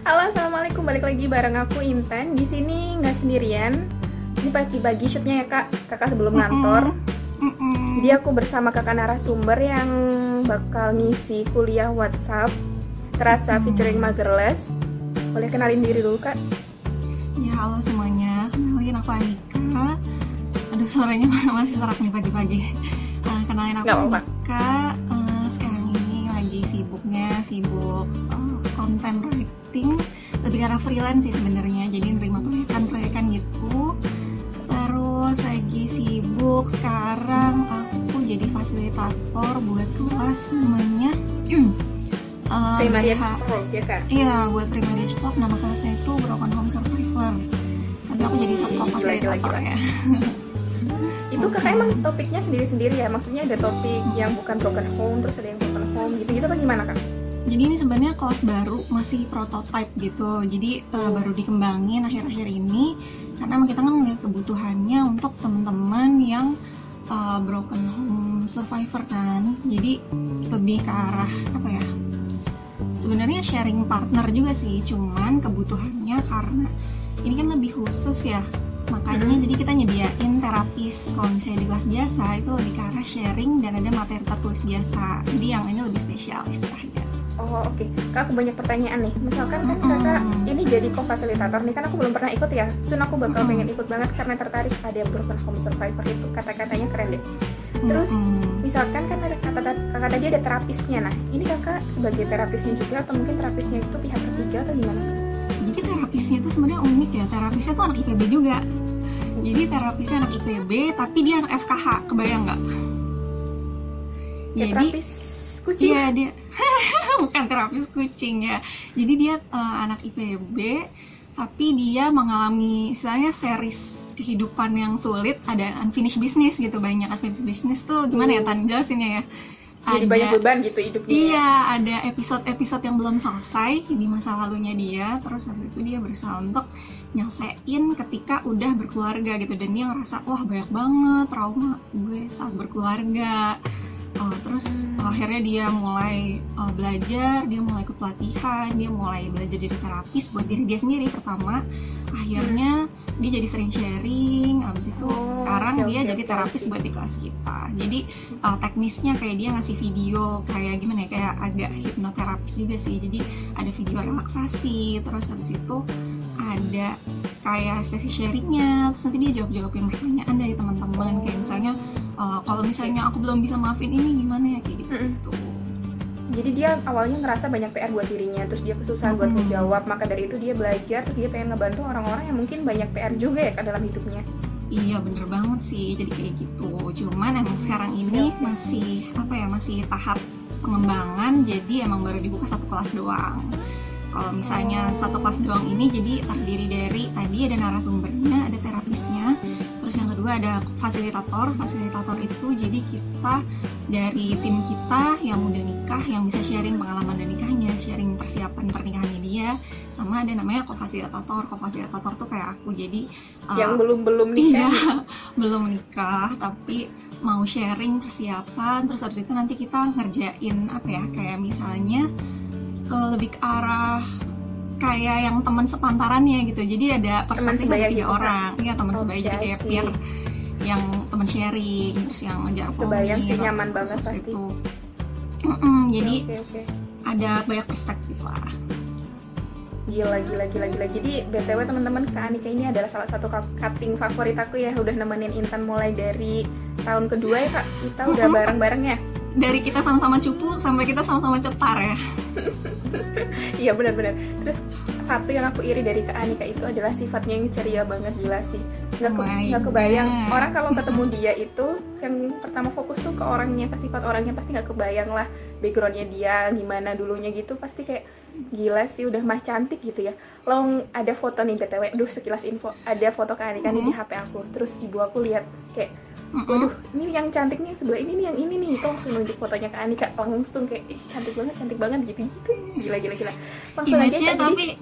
Halo, assalamualaikum. Balik lagi bareng aku Intan. Di sini nggak sendirian. Ini pagi-pagi shootnya ya kak. Kakak sebelum ngantor. Jadi aku bersama kakak narasumber yang bakal ngisi kuliah WhatsApp terasa featuring Magerless. Boleh kenalin diri dulu kak? Ya halo semuanya, kenalin aku Anika. Aduh suaranya masih serak nih pagi-pagi. Kenalin aku Anika. Sekarang ini lagi sibuk konten writing, lebih karena freelance sih sebenarnya. Jadi nerima proyekan gitu. Terus lagi sibuk sekarang aku jadi fasilitator buat kelas namanya Primary Age Talk ya kak? Iya, buat Primary Age Talk, nama kelasnya itu Broken Home Survivor. Tapi aku jadi fasilitator ya. Itu kakak emang topiknya sendiri-sendiri ya? Maksudnya ada topik yang bukan broken home, terus ada yang broken home gitu-gitu apa gimana kak? Jadi ini sebenarnya kelas baru, masih prototype gitu. Jadi baru dikembangin akhir-akhir ini karena emang kita kan ngeliat kebutuhannya untuk teman-teman yang broken home survivor kan. Jadi lebih ke arah apa ya? Sebenarnya sharing partner juga sih, cuman kebutuhannya karena ini kan lebih khusus ya. Makanya jadi kita nyediain terapis. Kalau misalnya di kelas biasa itu lebih ke arah sharing dan ada materi tertulis biasa. Jadi yang ini lebih spesial istilahnya. Oh oke. Kak, aku banyak pertanyaan nih. Misalkan kan kakak ini jadi co-fasilitator nih, kan aku belum pernah ikut ya. Soon aku bakal pengen ikut banget karena tertarik ada broken home survivor itu. Kata-katanya keren deh. Terus misalkan kan ada kakak tadi ada terapisnya. Nah ini kakak sebagai terapisnya juga atau mungkin terapisnya itu pihak ketiga atau gimana? Jadi terapisnya itu sebenarnya unik ya. Terapisnya tuh anak IPB juga. Jadi terapisnya anak IPB tapi dia anak FKH. Kebayang nggak? Ya, jadi terapis kucing? Iya dia bukan terapis kucing ya. Jadi dia anak IPB tapi dia mengalami istilahnya series kehidupan yang sulit, ada unfinished business gitu. Banyak unfinished business tuh gimana ya Tan jelasinnya ya. Jadi banyak beban gitu hidupnya. Iya, ada episode-episode yang belum selesai di masa lalunya dia. Terus habis itu dia berusaha untuk nyelesain ketika udah berkeluarga gitu. Dan dia ngerasa, wah banyak banget trauma gue saat berkeluarga. Terus akhirnya dia mulai belajar, dia mulai ikut pelatihan, dia mulai belajar jadi terapis buat diri dia sendiri pertama. Akhirnya dia jadi sering sharing, abis itu sekarang dia jadi terapis buat di kelas kita. Jadi teknisnya kayak dia ngasih video kayak gimana ya, kayak agak hipnoterapis juga sih. Jadi ada video relaksasi, terus abis itu ada kayak sesi sharingnya, terus nanti dia jawab-jawabin pertanyaan dari teman-teman. Kayak misalnya kalau misalnya aku belum bisa maafin ini gimana ya, kayak gitu. Jadi dia awalnya ngerasa banyak PR buat dirinya, terus dia kesusahan buat menjawab, maka dari itu dia belajar, terus dia pengen ngebantu orang-orang yang mungkin banyak PR juga ya dalam hidupnya. Iya bener banget sih, jadi kayak gitu. Cuman emang sekarang ini masih masih tahap pengembangan, jadi emang baru dibuka satu kelas doang. Kalau misalnya satu kelas doang ini jadi terdiri dari tadi ada narasumbernya, ada terapisnya, terus yang kedua ada fasilitator. Fasilitator itu jadi kita dari tim kita yang udah nikah, yang bisa sharing pengalaman dan nikahnya, sharing persiapan pernikahannya dia, sama ada namanya co-fasilitator. Co-fasilitator tuh kayak aku, jadi yang belum nikah. Iya, belum nikah tapi mau sharing persiapan. Terus habis itu nanti kita ngerjain kayak misalnya lebih ke arah kayak yang teman sepantarannya gitu. Jadi ada perspektif dari 3 orang. Iya, teman sebaya, jadi kayak peer yang teman sharing, terus yang ngejar kebayang sih, nyaman banget pasti. Jadi ada banyak perspektif lah. Gila. Jadi BTW teman-teman, Kak Anika ini adalah salah satu cutting favorit aku ya. Udah nemenin Intan mulai dari tahun kedua ya Kak. Kita udah bareng-bareng ya. Dari kita sama-sama cupu sampai kita sama-sama cetar ya. Iya benar-benar. Terus satu yang aku iri dari Kak Anika itu adalah sifatnya yang ceria banget, gila sih. Nggak kebayang. Orang kalau ketemu dia itu yang pertama fokus tuh ke orangnya, ke sifat orangnya, pasti nggak kebayang lah backgroundnya dia gimana dulunya gitu. Pasti kayak gila sih, udah mah cantik gitu ya. Long ada foto nih BTW, sekilas info, ada foto Kak Anika nih di HP aku. Terus ibu aku lihat kayak, waduh, ini yang cantiknya sebelah ini nih, yang ini nih. Itu langsung nunjuk fotonya Kak Anika, langsung kayak, ih cantik banget gitu. Gila. Langsung image-nya aja tapi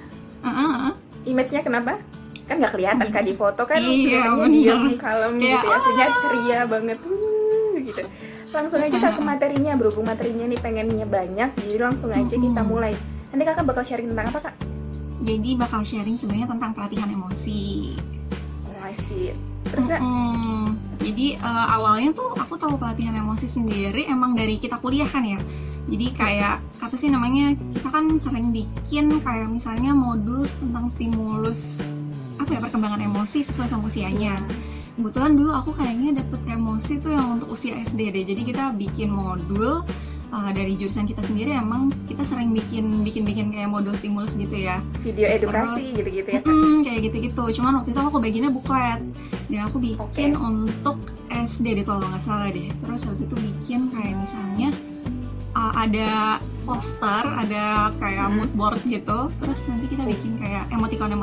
image-nya kenapa? Kan nggak kelihatan Kak di foto kan, kelihatannya diam kalem gitu ya, aslinya ceria banget gitu. Langsung aja Kak ke materinya, berhubung materinya nih pengennya banyak, jadi langsung aja kita mulai. Nanti Kakak bakal sharing tentang apa Kak? jadi bakal sharing sebenarnya tentang pelatihan emosi. Oh, I see. Terus jadi awalnya tuh aku tahu pelatihan emosi sendiri emang dari kita kuliah kan ya. Jadi kayak apa sih namanya, kita kan sering bikin kayak misalnya modul tentang stimulus apa ya, perkembangan emosi sesuai sama usianya. Kebetulan dulu aku kayaknya dapet emosi tuh yang untuk usia SD deh. Jadi kita bikin modul dari jurusan kita sendiri, emang kita sering bikin kayak modul stimulus gitu ya, video edukasi gitu-gitu ya kayak gitu-gitu. Cuman waktu itu aku bagiannya buklet dan aku bikin untuk SD deh kalau nggak salah deh. Terus habis itu bikin kayak misalnya ada poster, ada kayak mood board gitu. Terus nanti kita bikin kayak emoticon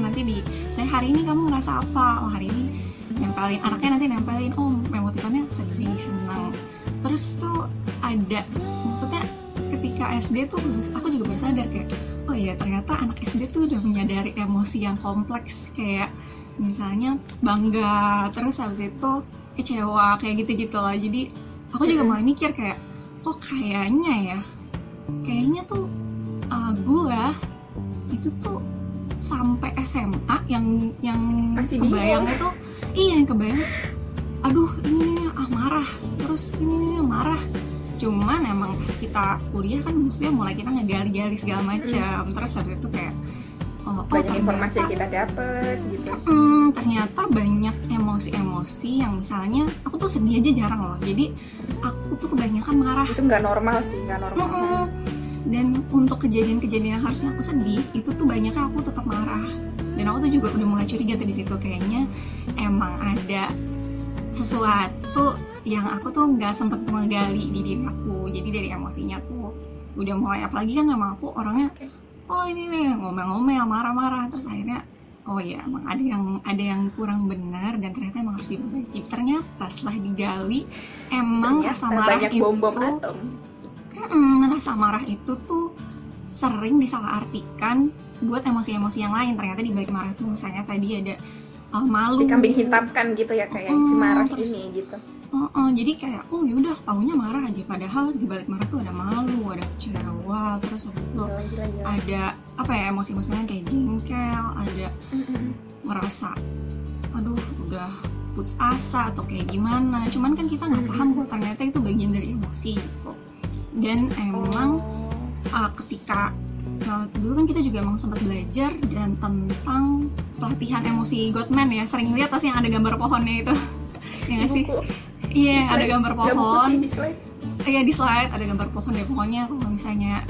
nanti misalnya hari ini kamu ngerasa apa, oh hari ini nempelin, anaknya nanti nempelin emoticonnya sedih, senang. Terus tuh ada, maksudnya ketika SD tuh aku juga baru sadar kayak, oh iya ternyata anak SD tuh udah menyadari emosi yang kompleks, kayak misalnya bangga, terus habis itu kecewa, kayak gitu-gitu lah. Jadi aku juga mulai mikir kayak, oh kayaknya tuh gue itu tuh sampai SMA yang masih kebayangnya tuh, yang kebayang aduh ini marah, terus ini marah. Cuman emang pas kita kuliah kan maksudnya mulai kita ngegali-gali segala macam. Terus habis itu kayak banyak informasi yang kita dapet gitu. Ternyata banyak emosi-emosi yang misalnya aku tuh sedih aja jarang loh. Jadi aku tuh kebanyakan marah. Itu nggak normal sih, nggak normal. Dan untuk kejadian-kejadian yang harusnya aku sedih, itu tuh banyaknya aku tetap marah. Dan aku tuh juga udah mulai curiga tuh di situ, kayaknya emang ada sesuatu yang aku tuh nggak sempet menggali di diri aku. Jadi dari emosinya tuh udah mulai, apalagi kan sama aku orangnya ini nih ngomel-ngomel, marah-marah. Terus akhirnya emang ada yang kurang benar dan ternyata emang harus diperbaiki. Ternyata setelah digali emang rasa marah banyak itu bom atom. Rasa marah itu tuh sering disalahartikan buat emosi-emosi yang lain. Ternyata di balik marah tuh misalnya tadi ada malu, dikambing hitamkan gitu ya, kayak si marah terus, ini gitu. Jadi kayak yaudah taunya marah aja, padahal di balik marah tuh ada malu, ada kecewa, terus habis itu ada apa ya, emosi-emosinya kayak jengkel, ada merasa aduh udah putus asa atau kayak gimana. Cuman kan kita nggak paham kalau ternyata itu bagian dari emosi gitu. Dan emang ketika dulu kan kita juga emang sempat belajar dan tentang pelatihan emosi Gottman ya, sering lihat pasti yang ada gambar pohonnya itu. Ya nggak sih? Iya, ada gambar pohon. Iya, di slide ada gambar pohon deh. Pokoknya kalau misalnya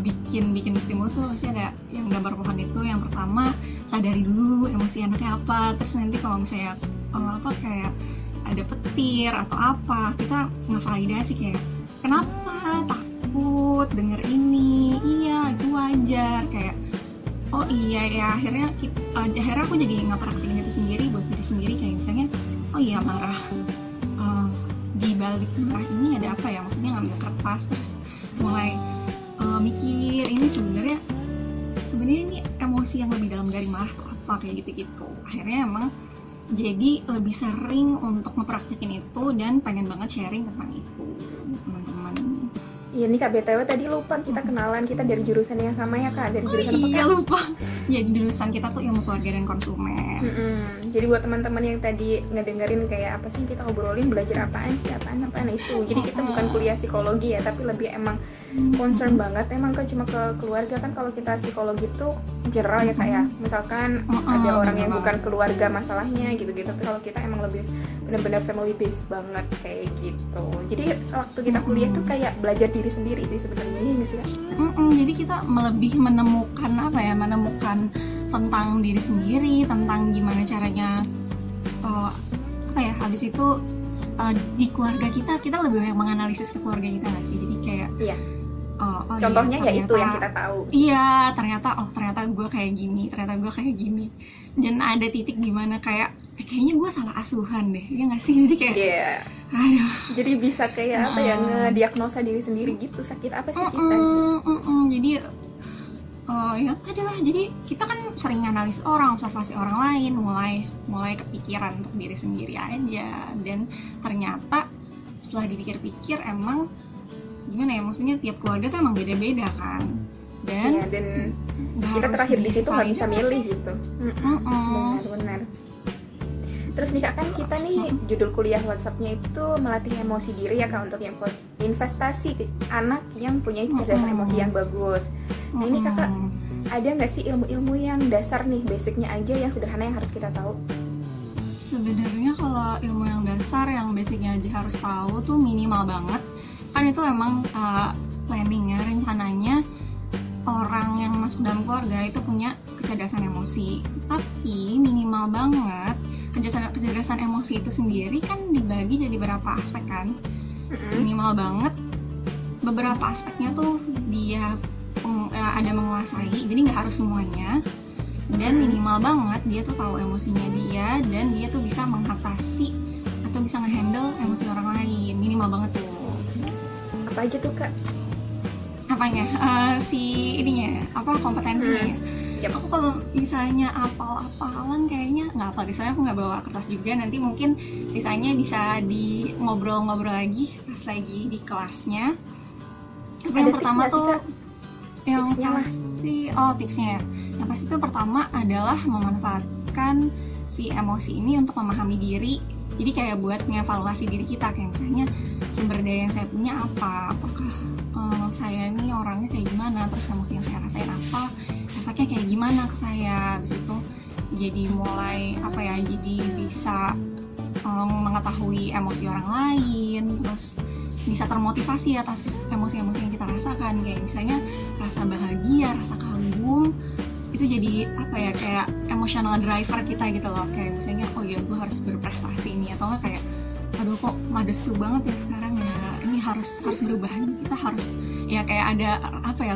bikin stimulus tuh pasti ada yang gambar pohon itu. Yang pertama, sadari dulu emosi anaknya apa. Terus nanti kalau misalnya kayak ada petir atau apa, kita ngevalidasi kayak kenapa takut denger ini. Iya, itu wajar. Kayak akhirnya aku jadi ngepraktikin itu sendiri buat diri sendiri. Kayak misalnya marah, di balik marah ini ada apa ya, maksudnya ngambil kertas terus mulai mikir ini sebenarnya ini emosi yang lebih dalam dari marah tuh apa, kayak gitu. Akhirnya emang jadi lebih sering untuk mempraktikin itu dan pengen banget sharing tentang itu teman-teman. Iya nih Kak, BTW tadi lupa kita kenalan, kita dari jurusan yang sama ya Kak, dari jurusan apa Kak? Iya lupa. Ya jurusan kita tuh ilmu keluarga dan konsumen. Jadi buat teman-teman yang tadi ngedengerin kayak apa sih kita obrolin, belajar apaan itu. Jadi kita bukan kuliah psikologi ya, tapi lebih emang concern banget emang Kak cuma ke keluarga. Kan kalau kita psikologi tuh general ya Kak ya, misalkan ada orang yang bukan keluarga masalahnya gitu-gitu. Tapi kalau kita emang lebih benar-benar family based banget kayak gitu. Jadi waktu kita kuliah tuh kayak belajar diri sendiri sih sebenarnya, ya nggak sih Kak? Jadi kita lebih menemukan tentang diri sendiri, tentang gimana caranya habis itu di keluarga kita lebih banyak menganalisis ke keluarga kita nggak sih? Jadi kayak contohnya ya itu yang kita tahu. Iya, ternyata gue kayak gini, dan ada titik dimana kayaknya gue salah asuhan deh, ya nggak sih? Jadi kayak aduh. Jadi bisa kayak ngediagnosa diri sendiri gitu, sakit apa sih kita? Jadi ya tadi lah, jadi kita kan sering analis orang, observasi orang lain, mulai kepikiran untuk diri sendiri aja. Dan ternyata setelah dipikir-pikir emang gimana ya, maksudnya tiap keluarga tuh emang beda-beda kan. dan kita terakhir di situ nggak bisa milih gitu. Benar-benar. Terus nih Kak, kan kita nih judul kuliah WhatsApp-nya itu melatih emosi diri ya Kak, untuk investasi anak yang punya kecerdasan emosi yang bagus. Nah ini Kakak, ada nggak sih ilmu-ilmu yang dasar nih, basicnya aja yang sederhana yang harus kita tahu? Sebenarnya kalau ilmu yang dasar yang basicnya aja harus tahu tuh minimal banget. Kan itu emang planningnya, rencananya orang yang masuk dalam keluarga itu punya kecerdasan emosi. Tapi minimal banget kecerdasan emosi itu sendiri kan dibagi jadi beberapa aspek kan. Minimal banget beberapa aspeknya tuh dia ada menguasai, jadi nggak harus semuanya. Dan minimal banget dia tuh tahu emosinya dia, dan dia tuh bisa mengatasi atau bisa ngehandle emosi orang lain. Minimal banget tuh. Apa aja tuh Kak? Apanya? Kompetensinya. Yep. Aku kalau misalnya apal-apalan kayaknya nggak apal, soalnya aku nggak bawa kertas juga. Nanti mungkin sisanya bisa di ngobrol-ngobrol lagi pas lagi di kelasnya. Tapi yang pertama tuh yang pasti tipsnya ya. Yang pasti itu pertama adalah memanfaatkan si emosi ini untuk memahami diri. Jadi kayak buat mengevaluasi diri kita, kayak misalnya sumber daya yang saya punya apa, apakah saya ini orangnya kayak gimana, terus emosi yang saya rasain apa, efeknya kayak gimana ke saya. Habis itu jadi mulai jadi bisa mengetahui emosi orang lain, terus bisa termotivasi atas emosi-emosi yang kita rasakan, kayak misalnya rasa bahagia, rasa kagum, itu jadi kayak emotional driver kita gitu loh. Kayak misalnya gue harus berprestasi ini, atau nggak kayak aduh kok madesu banget ya sekarang ya, ini harus berubah, kita harus kayak ada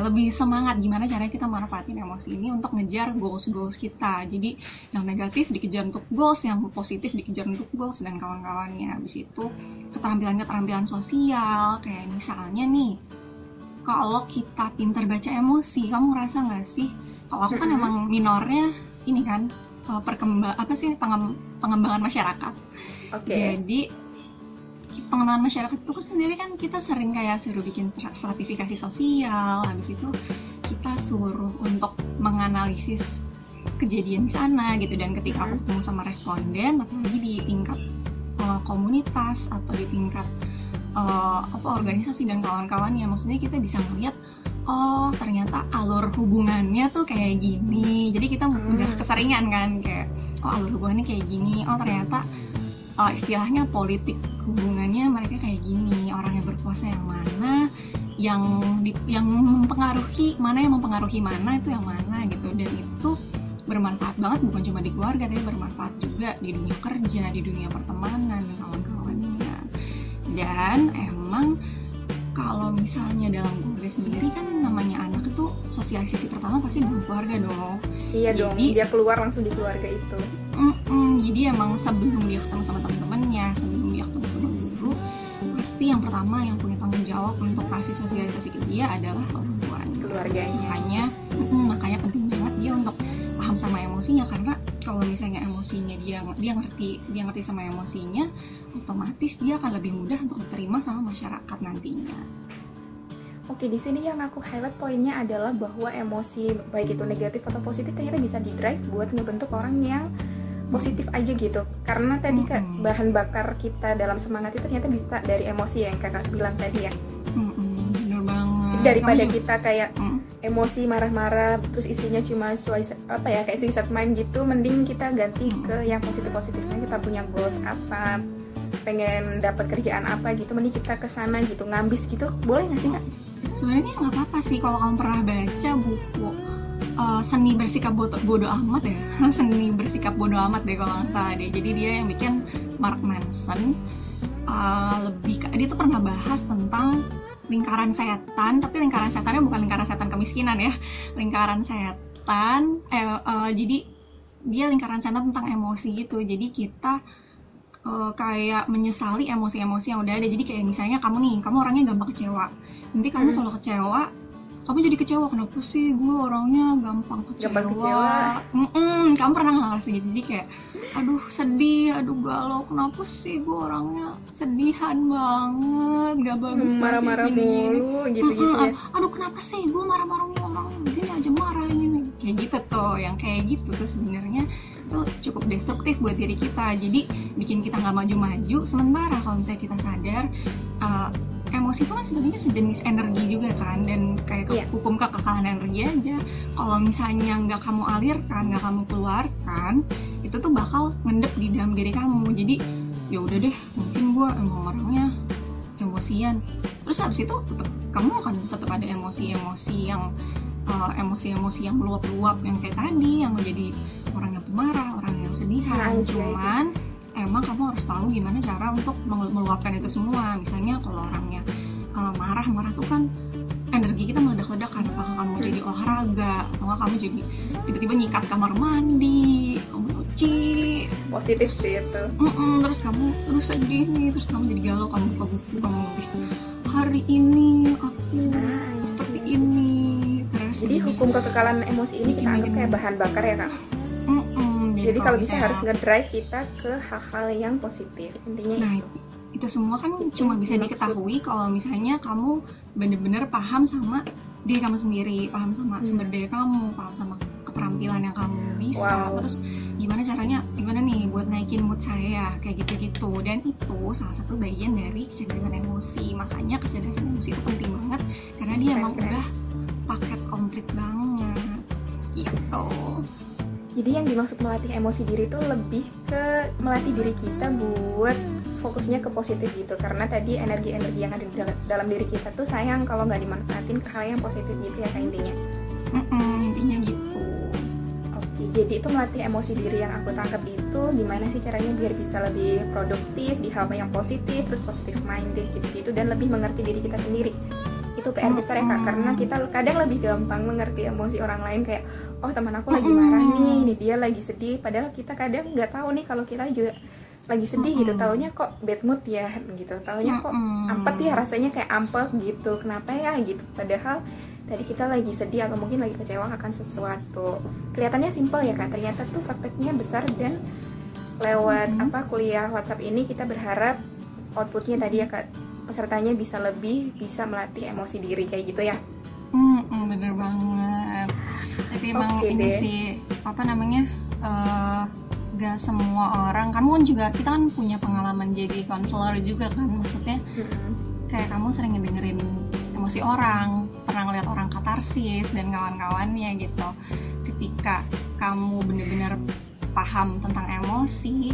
lebih semangat gimana caranya kita manfaatin emosi ini untuk ngejar goals kita. Jadi yang negatif dikejar untuk goals, yang positif dikejar untuk goals, dan kawan-kawannya. Habis itu keterampilan sosial, kayak misalnya nih, kalau kita pintar baca emosi, kamu ngerasa nggak sih? Kalau aku kan emang minornya ini kan pengembangan masyarakat. Jadi pengembangan masyarakat itu sendiri kan kita sering kayak suruh bikin stratifikasi sosial, habis itu kita suruh untuk menganalisis kejadian di sana gitu. Dan ketika aku ketemu sama responden, apalagi di tingkat komunitas atau di tingkat organisasi dan kawan-kawannya, maksudnya kita bisa melihat ternyata alur hubungannya tuh kayak gini. Jadi kita udah keseringan kan kayak alur hubungannya kayak gini, ternyata istilahnya politik hubungannya mereka kayak gini, orang yang berkuasa yang mana, yang mempengaruhi mana, itu yang mana gitu. Dan itu bermanfaat banget bukan cuma di keluarga, tapi bermanfaat juga di dunia kerja, di dunia pertemanan dan kawan-kawannya. Dan emang kalau misalnya dalam keluarga sendiri kan namanya anak itu sosialisasi pertama pasti dalam keluarga dong. Iya dong, dia keluar langsung di keluarga itu. Jadi emang sebelum dia ketemu sama teman-temannya, sebelum dia ketemu sama guru, pasti yang pertama yang punya tanggung jawab untuk kasih sosialisasi ke dia adalah orang tuanya, keluarganya. Makanya penting banget dia untuk paham sama emosinya, karena kalau misalnya emosinya dia ngerti sama emosinya, otomatis dia akan lebih mudah untuk diterima sama masyarakat nantinya. Oke, di sini yang aku highlight poinnya adalah bahwa emosi baik itu negatif atau positif ternyata bisa di-drive buat ngebentuk orang yang positif aja gitu. Karena tadi Kak, bahan bakar kita dalam semangat itu ternyata bisa dari emosi yang Kakak bilang tadi ya. Bener banget. Daripada kita kayak emosi marah-marah terus isinya cuma kayak suicide mind gitu, mending kita ganti ke yang positif-positifnya. Kita punya goals apa, pengen dapat kerjaan apa gitu, mending kita kesana gitu, ngambis gitu. Boleh nggak sih Kak? Sebenarnya nggak apa-apa sih kalau kamu pernah baca buku Seni Bersikap Bodoh Amat ya. Seni Bersikap Bodoh Amat deh kalau nggak salah deh. Jadi dia yang bikin Mark Manson. Dia tuh pernah bahas tentang lingkaran setan, tapi lingkaran setannya bukan lingkaran setan kemiskinan ya. Lingkaran setan jadi dia lingkaran setan tentang emosi gitu. Jadi kita kayak menyesali emosi-emosi yang udah ada. Jadi kayak misalnya kamu orangnya gampang kecewa. Nanti kamu kalau kecewa, kamu jadi kecewa, kenapa sih gue orangnya gampang kecewa. Kamu pernah ngerasa gitu? Jadi kayak aduh sedih, aduh galau, kenapa sih gue orangnya sedihan banget, gak bagus, marah-marah mulu gitu ya. Aduh kenapa sih gue marah-marah mulu sama emang dia aja marah ini kayak gitu tuh, yang kayak gitu tuh sebenarnya itu cukup destruktif buat diri kita, jadi bikin kita nggak maju-maju. Sementara kalau misalnya kita sadar emosi itu kan sebenarnya sejenis energi juga kan, dan kayak hukum kekekalan energi aja. Kalau misalnya nggak kamu alirkan, nggak kamu keluarkan, itu tuh bakal ngendep di dalam diri kamu. Jadi ya udah deh, mungkin gue emang orangnya emosian, terus habis itu kamu akan tetap ada emosi-emosi yang meluap-luap yang kayak tadi, yang menjadi orang yang pemarah, orang yang sedihan. Cuman emang kamu harus tahu gimana cara untuk meluapkan itu semua. Misalnya kalau orangnya marah tuh kan energi kita meledak-ledak kan. Apakah kamu jadi olahraga, atau nggak kamu jadi tiba-tiba nyikat kamar mandi, kamu nyuci. Positif sih itu. Terus kamu sedih nih, terus kamu jadi galau, kamu buka buku, kamu nulis hari ini aku seperti ini. Terus jadi hukum kekekalan emosi ini kita anggap kayak bahan bakar ya Kak. Jadi kalau bisa harus nge-drive kita ke hal-hal yang positif intinya. Nah itu semua kan cuma bisa diketahui kalau misalnya kamu bener-bener paham sama diri kamu sendiri, paham sama sumber daya kamu, paham sama keterampilan yang kamu bisa. Terus gimana nih buat naikin mood saya kayak gitu-gitu. Dan itu salah satu bagian dari kecerdasan emosi. Makanya kecerdasan emosi itu penting banget karena dia emang udah paket komplit banget gitu. Jadi yang dimaksud melatih emosi diri itu lebih ke melatih diri kita buat fokusnya ke positif gitu. Karena tadi energi-energi yang ada di dalam diri kita tuh sayang kalau nggak dimanfaatin ke hal yang positif gitu ya Kak intinya. Intinya gitu. Oke, jadi itu melatih emosi diri yang aku tangkap itu gimana sih caranya biar bisa lebih produktif di hal yang positif, terus positive minded gitu-gitu, dan lebih mengerti diri kita sendiri. Itu PR besar ya Kak, karena kita kadang lebih gampang mengerti emosi orang lain, kayak oh teman aku lagi marah nih dia lagi sedih, padahal kita kadang nggak tahu nih kalau kita juga lagi sedih gitu, taunya kok bad mood ya gitu, taunya kok ampet ya, rasanya kayak ampek gitu, kenapa ya gitu, padahal tadi kita lagi sedih atau mungkin lagi kecewa akan sesuatu. Kelihatannya simpel ya Kak, ternyata tuh prakteknya besar. Dan lewat kuliah WhatsApp ini kita berharap outputnya tadi ya Kak, pesertanya bisa melatih emosi diri kayak gitu ya. Bener banget. Tapi emang ini sih gak semua orang. Kamu kan juga, kita kan punya pengalaman jadi konselor juga kan, maksudnya kayak kamu sering ngedengerin emosi orang, pernah ngeliat orang katarsis dan kawan-kawannya gitu. Ketika kamu bener-bener paham tentang emosi,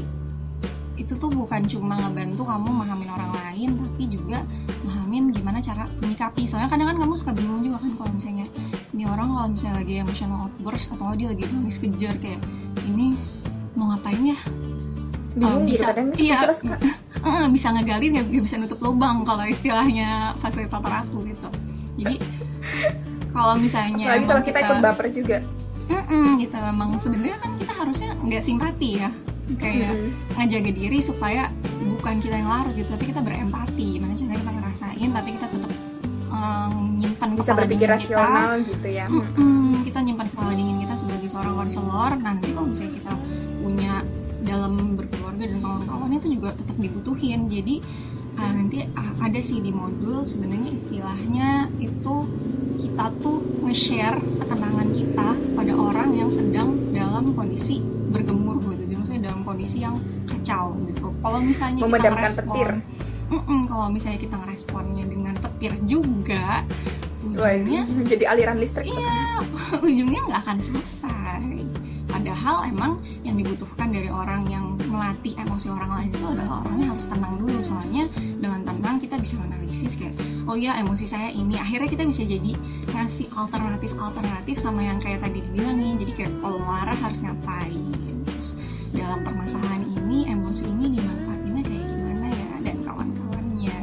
itu tuh bukan cuma ngebantu kamu memahamin orang lain, tapi juga memahamin gimana cara menyikapi. Soalnya kadang kan kamu suka bingung juga kan kalau misalnya ini orang kalau misalnya lagi emotional outburst atau dia lagi nangis kejar kayak ini mau ngapain ya, bisa kadang speechless Kak. Bisa ngegali, nggak bisa nutup lubang kalau istilahnya fasilitator aku gitu. Jadi kalau misalnya apalagi kalau kita ikut baper juga gitu, memang sebenarnya kan kita harusnya nggak simpati ya, kayak ngejaga diri supaya bukan kita yang larut gitu, tapi kita berempati. Gimana caranya kita ngerasain tapi kita tetap nyimpan bisa berpikir rasional kita, gitu ya. Kita nyimpan kepala dingin kita sebagai seorang konselor. Nanti kalau misalnya kita punya dalam berkeluarga dan kawan-kawan itu juga tetap dibutuhin. Jadi nanti ada sih di modul sebenarnya istilahnya itu kita tuh nge-share ketenangan kita pada orang yang sedang dalam kondisi bergemuruh gitu, maksudnya dalam kondisi yang kacau gitu. Kalau misalnya memadamkan petir, kalau misalnya kita ngeresponnya dengan petir juga, ujungnya jadi aliran listrik. Iya, ujungnya nggak akan selesai. Padahal emang yang dibutuhkan dari orang yang melatih emosi orang lain itu adalah orangnya harus tenang dulu. Soalnya dengan tenang kita bisa analisis kayak, oh ya emosi saya ini. Akhirnya kita bisa jadi ngasih alternatif sama yang kayak tadi dibilangin. Jadi kayak kalau marah harus ngapain. Terus dalam permasalahan ini, emosi ini dimanfaatinnya kayak gimana ya, dan kawan-kawannya.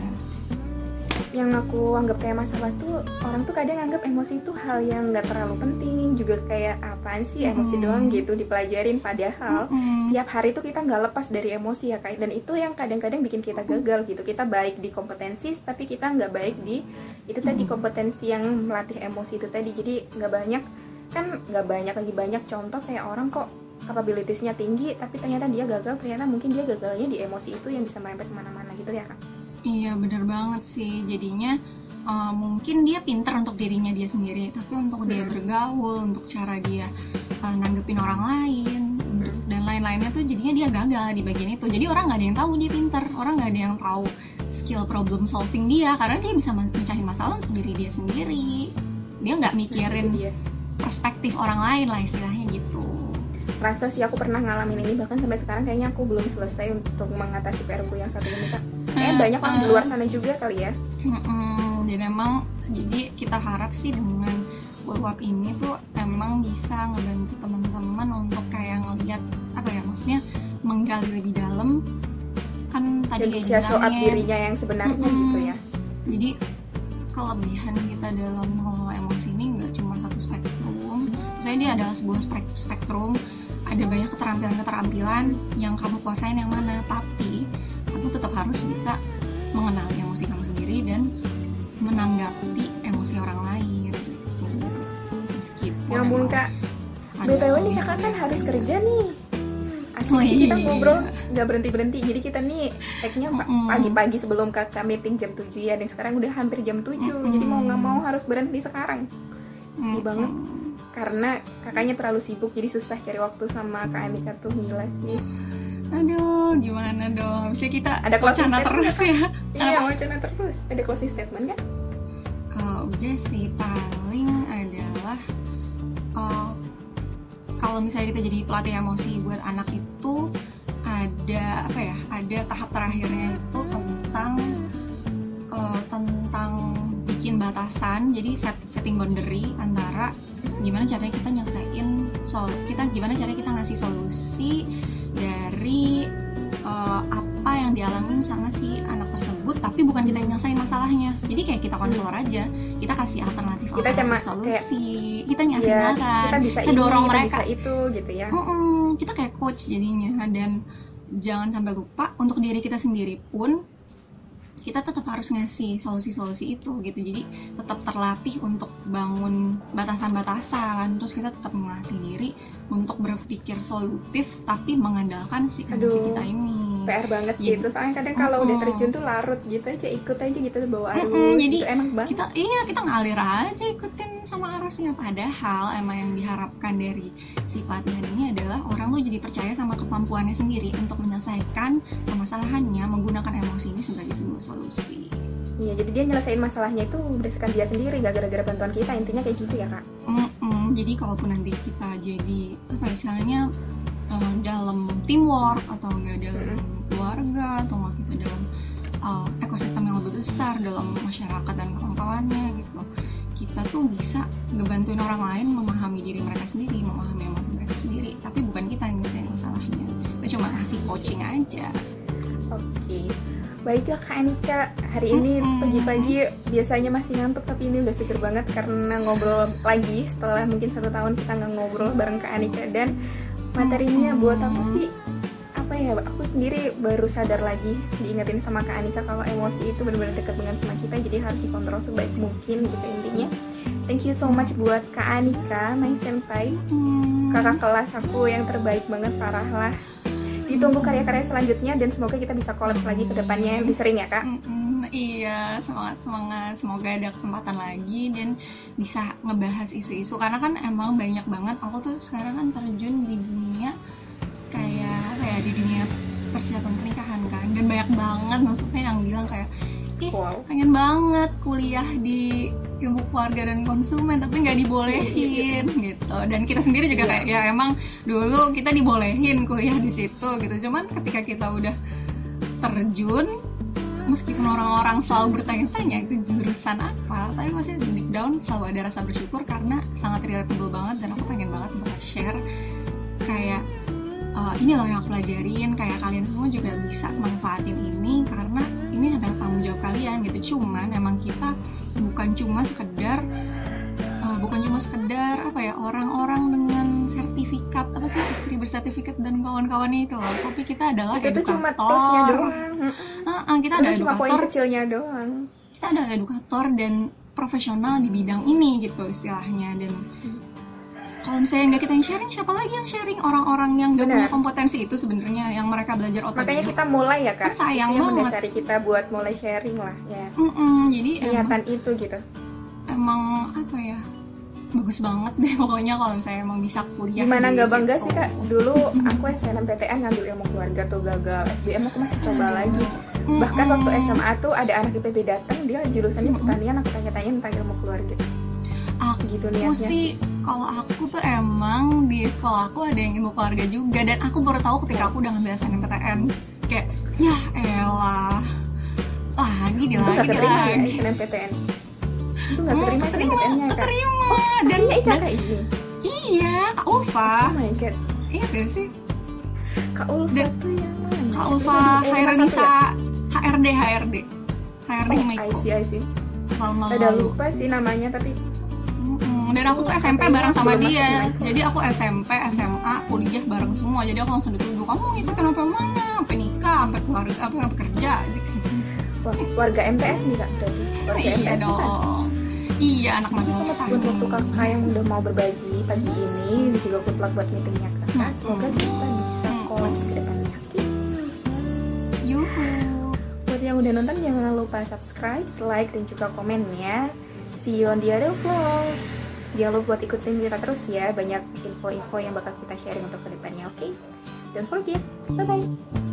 Yang aku anggap kayak masalah tuh, orang tuh kadang anggap emosi itu hal yang nggak terlalu penting, juga kayak apaan sih emosi doang gitu dipelajarin, padahal tiap hari tuh kita nggak lepas dari emosi ya Kak. Dan itu yang kadang-kadang bikin kita gagal gitu. Kita baik di kompetensi tapi kita nggak baik di itu tadi, kompetensi yang melatih emosi itu tadi. Jadi nggak banyak contoh kayak orang kok capabilitiesnya tinggi tapi ternyata dia gagal, ternyata mungkin dia gagalnya di emosi itu yang bisa merembet kemana-mana gitu ya Kak. Iya benar banget sih, jadinya mungkin dia pinter untuk dirinya dia sendiri, tapi untuk dia bergaul, untuk cara dia nanggepin orang lain dan lain-lainnya tuh jadinya dia gagal di bagian itu. Jadi orang nggak ada yang tahu dia pinter, orang nggak ada yang tahu skill problem solving dia, karena dia bisa mecahin masalah untuk diri dia sendiri. Dia nggak mikirin perspektif orang lain lah istilahnya gitu. Rasa sih aku pernah ngalamin ini, bahkan sampai sekarang kayaknya aku belum selesai untuk mengatasi PR-ku yang satu ini Kak. Banyak orang di luar sana juga kali ya. Jadi kita harap sih dengan workshop ini tuh emang bisa ngebantu teman-teman untuk kayak ngeliat apa ya, maksudnya menggali lebih dalam kan tadi dan bisa show up dirinya yang sebenarnya gitu ya. Jadi kelebihan kita dalam mengelola emosi ini nggak cuma satu spektrum. Misalnya dia adalah sebuah spektrum, ada banyak keterampilan yang kamu kuasain yang mana, tapi kamu tetap harus bisa mengenali emosi kamu sendiri dan menanggapi emosi orang lain gitu. Meskipun ya ampun Kak, BTW nih Kakak kan harus kerja nih. Asik sih kita ngobrol nggak berhenti-berhenti. Jadi kita nih tag-nya pagi-pagi sebelum Kakak meeting jam 7 ya, dan sekarang udah hampir jam 7. Jadi mau nggak mau harus berhenti sekarang. Sedih banget karena Kakaknya terlalu sibuk, jadi susah cari waktu sama Kak Anika tuh. Gila sih. Aduh, gimana dong? Bisa kita ada closing statement terus ya? Iya, wacana terus. Ada closing statement kan? Udah sih, paling adalah kalau misalnya kita jadi pelatih emosi buat anak itu ada apa ya? Ada tahap terakhirnya itu tentang bikin batasan. Jadi setting boundary antara gimana caranya kita nyelesain gimana caranya kita ngasih solusi dari apa yang dialamin sama si anak tersebut, tapi bukan kita yang nyelesain masalahnya. Jadi kayak kita konselor aja, kita kasih alternatif, kita cuma solusi, kita ngasih saran, kita bisa kita dorong kita mereka, bisa itu gitu ya. Kita kayak coach jadinya. Dan jangan sampai lupa untuk diri kita sendiri pun kita tetap harus ngasih solusi-solusi itu gitu. Jadi tetap terlatih untuk bangun batasan-batasan, terus kita tetap melatih diri untuk berpikir solutif tapi mengandalkan si emosi kita ini. PR banget sih itu, soalnya kadang kalau udah terjun tuh larut gitu aja, ikut aja gitu bawa arus. Jadi gitu, enak banget. Kita ngalir aja ikutin sama arusnya. Padahal emang yang diharapkan dari si pelatihan ini adalah orang tuh jadi percaya sama kemampuannya sendiri untuk menyelesaikan permasalahannya menggunakan emosi ini sebagai sebuah solusi. Iya, jadi dia nyelesain masalahnya itu berdasarkan dia sendiri, gak gara-gara bantuan kita. Intinya kayak gitu ya Kak. Jadi kalaupun nanti kita jadi apa istilahnya dalam teamwork atau enggak dalam keluarga atau enggak kita dalam ekosistem yang lebih besar dalam masyarakat dan kawan-kawannya gitu, kita tuh bisa ngebantuin orang lain memahami diri mereka sendiri, memahami emosi mereka sendiri, tapi bukan kita yang nyelesain masalahnya. Kita cuma ngasih coaching aja. Oke. Baiklah Kak Anika, hari ini pagi-pagi biasanya masih ngantuk, tapi ini udah seger banget karena ngobrol lagi setelah mungkin 1 tahun kita nggak ngobrol bareng Kak Anika. Dan materinya buat aku sih apa ya, aku sendiri baru sadar lagi diingetin sama Kak Anika kalau emosi itu benar-benar dekat dengan sama kita, jadi harus dikontrol sebaik mungkin gitu intinya. Thank you so much buat Kak Anika, my senpai, kakak kelas aku yang terbaik banget, parah lah. Ditunggu karya-karya selanjutnya dan semoga kita bisa collab lagi ke depannya lebih sering ya Kak. Iya, semangat. Semoga ada kesempatan lagi dan bisa ngebahas isu-isu, karena kan emang banyak banget. Aku tuh sekarang kan terjun di dunia kayak di dunia persiapan pernikahan kan, dan banyak banget maksudnya yang bilang kayak pengen banget kuliah di ilmu keluarga dan konsumen tapi nggak dibolehin gitu. Dan kita sendiri juga kayak ya emang dulu kita dibolehin kuliah di situ gitu, cuman ketika kita udah terjun, meskipun orang-orang selalu bertanya-tanya itu jurusan apa, tapi masih deep down selalu ada rasa bersyukur karena sangat relatable banget. Dan aku pengen banget untuk share kayak ini loh yang aku pelajarin, kayak kalian semua juga bisa manfaatin ini karena ini adalah tanggung jawab kalian gitu. Cuman emang kita bukan cuma sekedar apa ya, orang-orang dengan sertifikat apa sih, istri bersertifikat dan kawan-kawannya itu loh, tapi kita adalah itu edukator. Itu cuma plusnya doang. Kita ada cuma poin kecilnya doang. Kita ada edukator dan profesional di bidang ini gitu istilahnya. Dan kalau misalnya nggak kita yang sharing, siapa lagi yang sharing? Orang-orang yang nggak punya kompetensi itu sebenarnya, yang mereka belajar otodidak. Makanya kita mulai ya Kak, kan sayang itu banget mendasari kita buat mulai sharing lah ya. Jadi niatan itu gitu emang apa ya, bagus banget deh pokoknya kalau misalnya emang bisa kuliah. Gimana nggak bangga sih Kak? Dulu aku SNMPTN ngambil ilmu keluarga tuh gagal, SBM aku masih coba lagi. Bahkan waktu SMA tuh ada anak IPB datang, dia jurusannya pertanian, aku tanya-tanya tentang ilmu keluarga. Gitu niatnya sih. Kalau aku tuh emang di sekolah aku ada yang ilmu keluarga juga, dan aku baru tahu ketika aku udah ngambil SNMPTN. Kayak ya elah, lagi ya SNMPTN. Itu nggak keterima SNMPTN-nya Kak? Keterima. Dan Kak ini. Iya, Kak Ulfa. Oh my god. Iya gak sih? Kak Ulfa tuh yang mana? Kak Ulfa Hairunisa, HRD Himaiko. I see. Udah lupa sih namanya tapi. Dan aku tuh SMP bareng sama dia. Jadi aku SMP, SMA, kuliah bareng semua. Jadi aku langsung dituduh, kamu ngikutin sampai mana? Sampai nikah, sampai keluarga, sampai kerja. Wah, warga MTS nih Kak berarti. Warga iya MTS dong. Kan? Iya, anak Terima kasih so much untuk Kakak yang udah mau berbagi pagi ini. Dan juga good luck buat meetingnya Kakak. Semoga kita bisa kolaps ke depannya. Yuhu. Buat yang udah nonton jangan lupa subscribe, like, dan juga komen ya. See you on the other vlog. Jangan lupa buat ikutin kita terus ya. Banyak info-info yang bakal kita sharing untuk kedepannya, oke? Don't forget. Bye-bye.